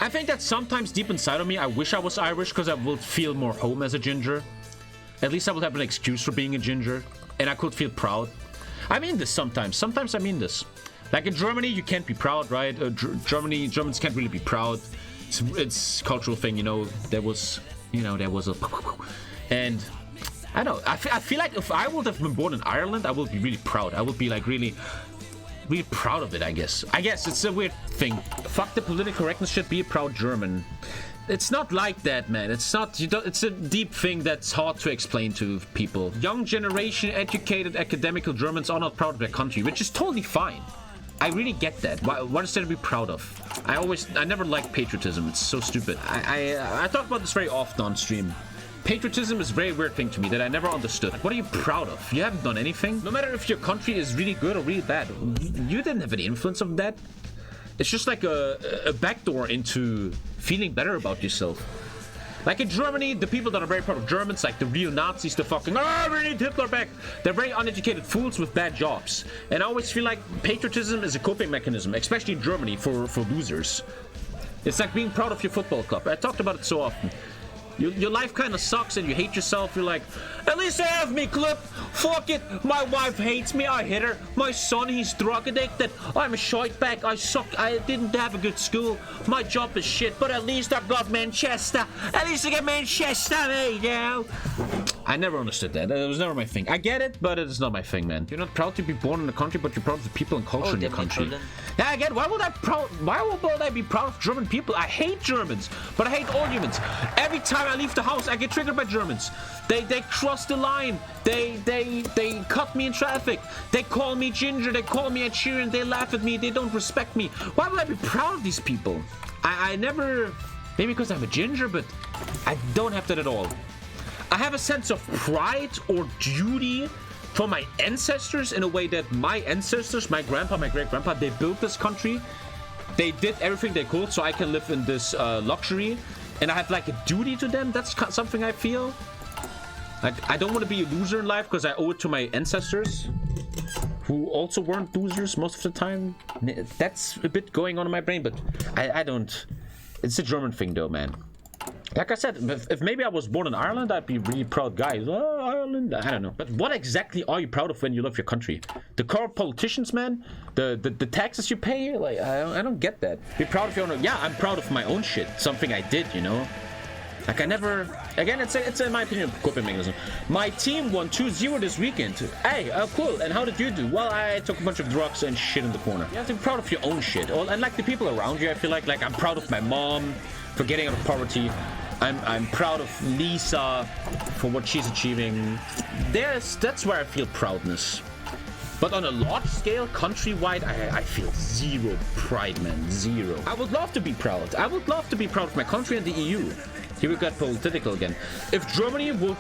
I think that sometimes deep inside of me, I wish I was Irish because I would feel more home as a ginger. At least I would have an excuse for being a ginger, and I could feel proud. I mean this sometimes. Sometimes I mean this. Like in Germany, you can't be proud, right? Germans can't really be proud. It's a cultural thing, you know. There was a, and I don't know. I feel like if I would have been born in Ireland, I would be really proud. I would be like really proud of it. I guess it's a weird thing. Fuck the political correctness shit. Be a proud German. It's not like that, man. It's not. It's a deep thing that's hard to explain to people. Young generation, educated, academical Germans are not proud of their country, which is totally fine. I really get that. What is there to be proud of? I never liked patriotism. It's so stupid. I talk about this very often on stream. Patriotism is a very weird thing to me that I never understood. Like, what are you proud of? You haven't done anything. No matter if your country is really good or really bad, you didn't have any influence of that. It's just like a backdoor into feeling better about yourself. Like in Germany, the people that are very proud of Germans, like the real Nazis, the fucking, we need Hitler back. They're very uneducated fools with bad jobs. And I always feel like patriotism is a coping mechanism, especially in Germany, for losers. It's like being proud of your football club. I talked about it so often. Your life kind of sucks and you hate yourself. You're like, at least I have me clip. Fuck it. My wife hates me. I hit her. My son, he's drug addicted. I'm a shitebag. I suck. I didn't have a good school. My job is shit. But at least I've got Manchester. At least I get Manchester, mate, now. I never understood that. It was never my thing. I get it, but it's not my thing, man. You're not proud to be born in a country, but you're proud of the people and culture in your country. Yeah, again, why would I be proud of German people? I hate Germans, but I hate all humans. Every time I leave the house, I get triggered by Germans. They cross the line. They cut me in traffic. They call me ginger. They call me a Sheeran. They laugh at me. They don't respect me. Why would I be proud of these people? I never. Maybe because I'm a ginger, but I don't have that at all. I have a sense of pride or duty for my ancestors in a way that my ancestors, my grandpa, my great-grandpa, they built this country. They did everything they could so I can live in this luxury. And I have like a duty to them. That's something I feel. Like, I don't want to be a loser in life because I owe it to my ancestors, who also weren't losers most of the time. That's a bit going on in my brain, but I don't. It's a German thing though, man. Like I said, if maybe I was born in Ireland, I'd be a really proud guy. Oh, Ireland, I don't know. But what exactly are you proud of when you love your country? The corrupt politicians, man? The taxes you pay? Like, I don't get that. Be proud of your own... Yeah, I'm proud of my own shit. Something I did, you know? Like, I never... Again, it's in my opinion, a coping mechanism. My team won 2-0 this weekend. Hey, cool. And how did you do? Well, I took a bunch of drugs and shit in the corner. You have to be proud of your own shit. And like the people around you, I feel like I'm proud of my mom for getting out of poverty. I'm proud of Lisa for what she's achieving. That's where I feel proudness. But on a large scale, countrywide, I feel zero pride, man. Zero. I would love to be proud. I would love to be proud of my country and the EU. Here we got political again. If Germany will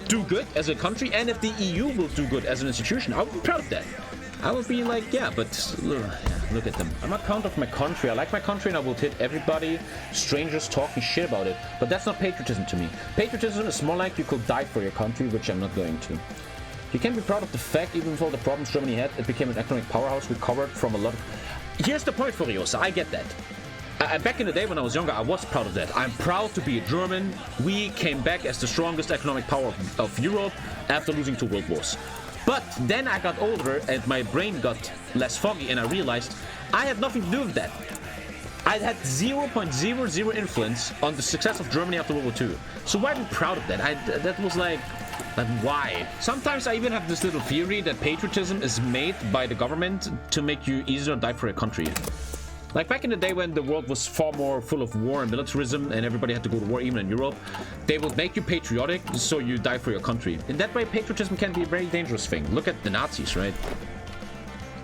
do good as a country and if the EU will do good as an institution, I would be proud of that. I would be like, yeah, but look at them. I'm not proud of my country. I like my country and I will hit everybody, strangers talking shit about it. But that's not patriotism to me. Patriotism is more like you could die for your country, which I'm not going to. You can be proud of the fact, even with all the problems Germany had, it became an economic powerhouse, recovered from a lot of... Here's the point, Furiosa, I get that. Back in the day when I was younger, I was proud of that. I'm proud to be a German. We came back as the strongest economic power of Europe after losing 2 world wars. But then I got older and my brain got less foggy and I realized I had nothing to do with that. I had 0.00 influence on the success of Germany after World War II. So why be proud of that? That was like why? Sometimes I even have this little theory that patriotism is made by the government to make you easier die for a country. Like back in the day when the world was far more full of war and militarism and everybody had to go to war even in Europe, they would make you patriotic so you die for your country. In that way, patriotism can be a very dangerous thing. Look at the Nazis, right?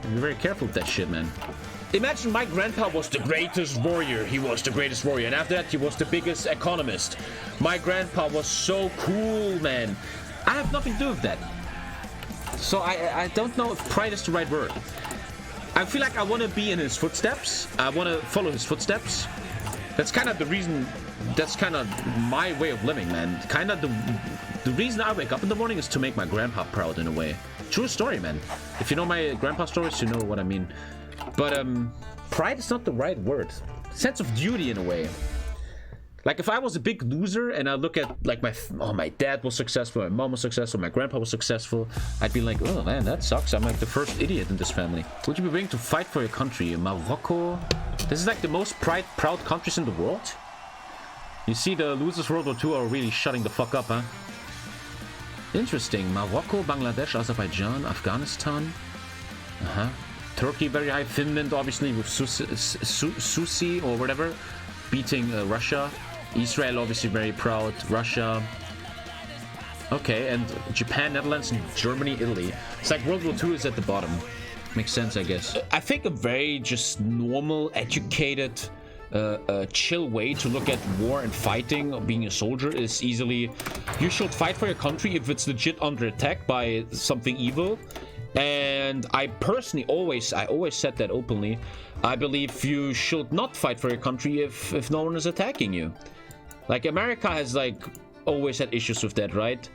Be very careful with that shit, man. Imagine my grandpa was the greatest warrior. He was the greatest warrior. And after that, he was the biggest economist. My grandpa was so cool, man. I have nothing to do with that. So I don't know if pride is the right word. I feel like I want to be in his footsteps. I want to follow his footsteps. That's kind of the reason. That's kind of my way of living, man. Kind of the reason I wake up in the morning is to make my grandpa proud in a way. True story, man. If you know my grandpa stories, you know what I mean. But pride is not the right word. sense of duty in a way. Like if I was a big loser and I look at like my dad was successful, my mom was successful, my grandpa was successful, I'd be like, oh man, that sucks. I'm like the first idiot in this family. Would you be willing to fight for your country? Morocco. This is like the most proud countries in the world. You see, the losers World War II are really shutting the fuck up, huh? Interesting. Morocco, Bangladesh, Azerbaijan, Afghanistan. Turkey very high. Finland obviously with Susi or whatever, beating Russia. Israel obviously very proud. Russia. Okay, and Japan, Netherlands, and Germany, Italy. It's like World War II is at the bottom. Makes sense, I guess. I think a very just normal, educated, chill way to look at war and fighting, being a soldier, is easily you should fight for your country if it's legit under attack by something evil. And I personally always said that openly. I believe you should not fight for your country if no one is attacking you. Like America has like always had issues with that, right?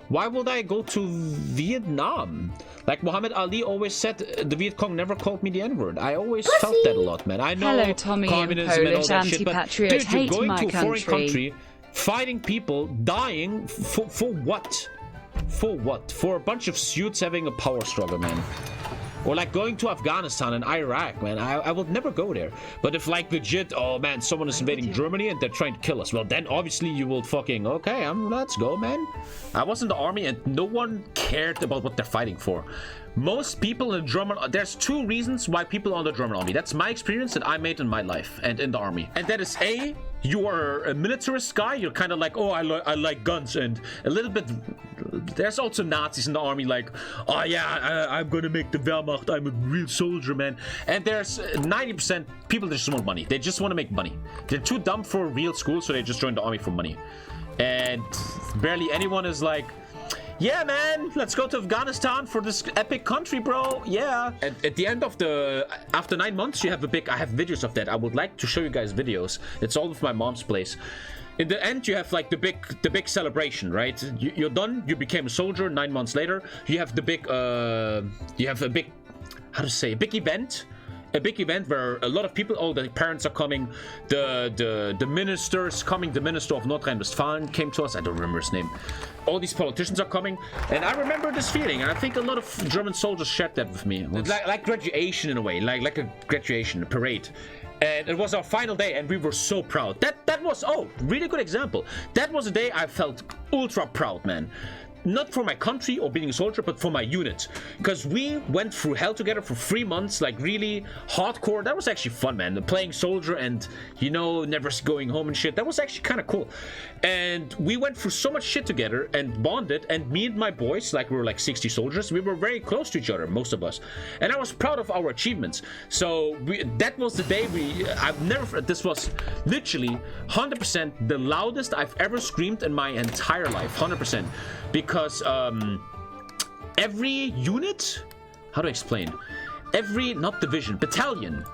Why would I go to Vietnam? Like Muhammad Ali always said, the Viet Cong never called me the N-word. I always felt that a lot, man. I know. Hello, Tommy, communism and all that shit, but dude, you're going to a foreign country, fighting people, dying for what? For what? For a bunch of suits having a power struggle, man. Or like going to Afghanistan and Iraq, man. I would never go there. But if like legit, oh man, someone is invading Germany and they're trying to kill us, well then obviously you will fucking, okay, let's go, man. I was in the army and no one cared about what they're fighting for. Most people in the German, there's two reasons why people are in the German army. That's my experience that I made in my life and in the army. And that is A, you are a militarist guy. You're kind of like, oh, I like guns, and a little bit. There's also Nazis in the army, like, oh yeah, I'm gonna make the Wehrmacht. I'm a real soldier, man. And there's 90% people that just want money. They just want to make money. They're too dumb for real school, so they just join the army for money. And barely anyone is like, yeah, man, let's go to Afghanistan for this epic country, bro. Yeah. At the end of after 9 months, you have I have videos of that. I would like to show you guys videos. It's all with my mom's place. In the end, you have like the big celebration, right? You're done. You became a soldier. 9 months later, you have the big, how to say, a big event. A big event where a lot of people, all the parents are coming, the minister's coming, the minister of North Rhine-Westphalia came to us, I don't remember his name. All these politicians are coming, and I remember this feeling, and I think a lot of German soldiers shared that with me. Like graduation in a way, like a graduation, a parade. And it was our final day, and we were so proud. That was, really good example. That was a day I felt ultra proud, man. Not for my country or being a soldier, but for my unit. Because we went through hell together for 3 months, like really hardcore. That was actually fun, man. Playing soldier and, never going home and shit. That was actually kind of cool. And we went through so much shit together and bonded. And me and my boys, like we were like 60 soldiers, we were very close to each other, most of us. And I was proud of our achievements. So that was the day this was literally 100% the loudest I've ever screamed in my entire life. 100%. Because every unit, how to explain? Not division, battalion.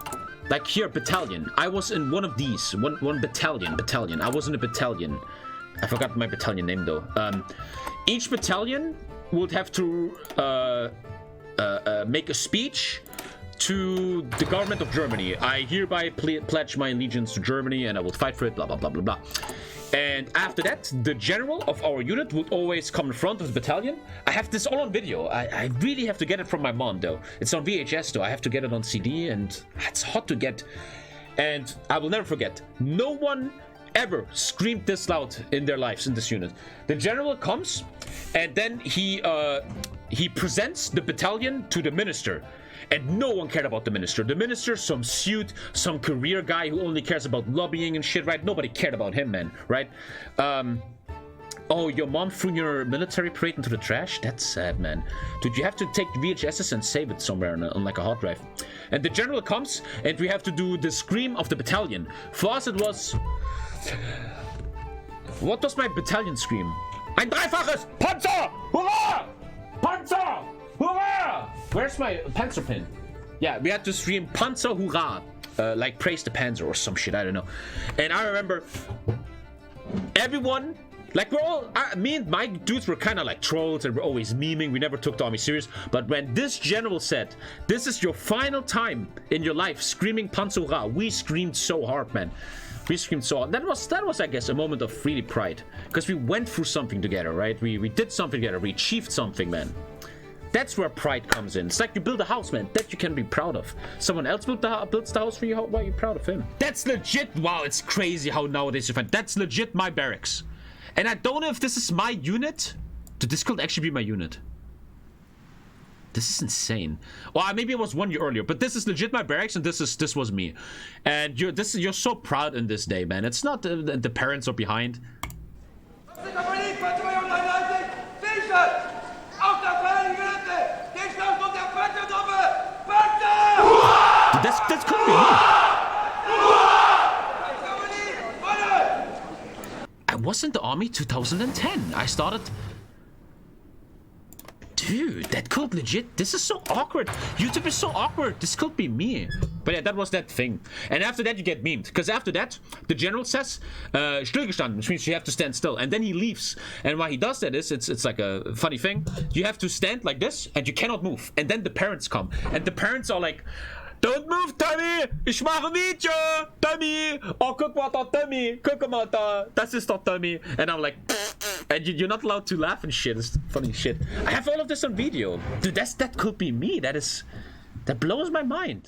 Like here, battalion. I was in one of these, one battalion. I was in a battalion. I forgot my battalion name though. Each battalion would have to make a speech to the government of Germany. I hereby pledge my allegiance to Germany and I will fight for it, blah, blah, blah, blah, blah. And after that, the general of our unit would always come in front of the battalion. I have this all on video. I really have to get it from my mom, though. It's on VHS, though. I have to get it on CD, and it's hot to get. And I will never forget, no one ever screamed this loud in their lives in this unit. The general comes, and then he presents the battalion to the minister. And no one cared about the minister. The minister, some suit, some career guy who only cares about lobbying and shit, right? Nobody cared about him, man, right? Oh, your mom threw your military parade into the trash? That's sad, man. Dude, you have to take VHSs and save it somewhere on like a hard drive. And the general comes, and we have to do the scream of the battalion. For us, it was... What was my battalion scream? Ein dreifaches Panzer! Hurra! Panzer! Hurrah! Where's my Panzer pin? Yeah, we had to scream Panzer Hurrah. Like praise the Panzer or some shit, I don't know. And I remember everyone Like, we're all, me and my dudes were kind of like trolls and we're always memeing. We never took Tommy serious. But when this general said, this is your final time in your life screaming Pansura, we screamed so hard, man. We screamed so hard. That was, I guess, a moment of really pride. Because we went through something together, right? We did something together. We achieved something, man. That's where pride comes in. It's like you build a house, man, that you can be proud of. Someone else builds the house for you, why are you proud of him? That's legit. Wow, it's crazy how nowadays you find. That's legit my barracks. And I don't know if this is my unit. This could actually be my unit. This is insane. Well, maybe it was 1 year earlier, but this is legit my barracks, and this was me. And you're so proud in this day, man. It's not the parents are behind. This could be me. I was in the army 2010. I started... Dude, that could legit... This is so awkward. YouTube is so awkward. This could be me. But yeah, that was that thing. And after that, you get memed. Because after that, the general says, stillgestanden, which means you have to stand still. And then he leaves. And why he does that is, it's like a funny thing. You have to stand like this, and you cannot move. And then the parents come. And the parents are like... Don't move, Tommy! Ich mache Video! Tommy! Oh, guck mal da, Tommy! Guck mal da! Das ist doch Tommy! And I'm like... And you're not allowed to laugh and shit. It's funny shit. I have all of this on video. Dude, that could be me. That blows my mind.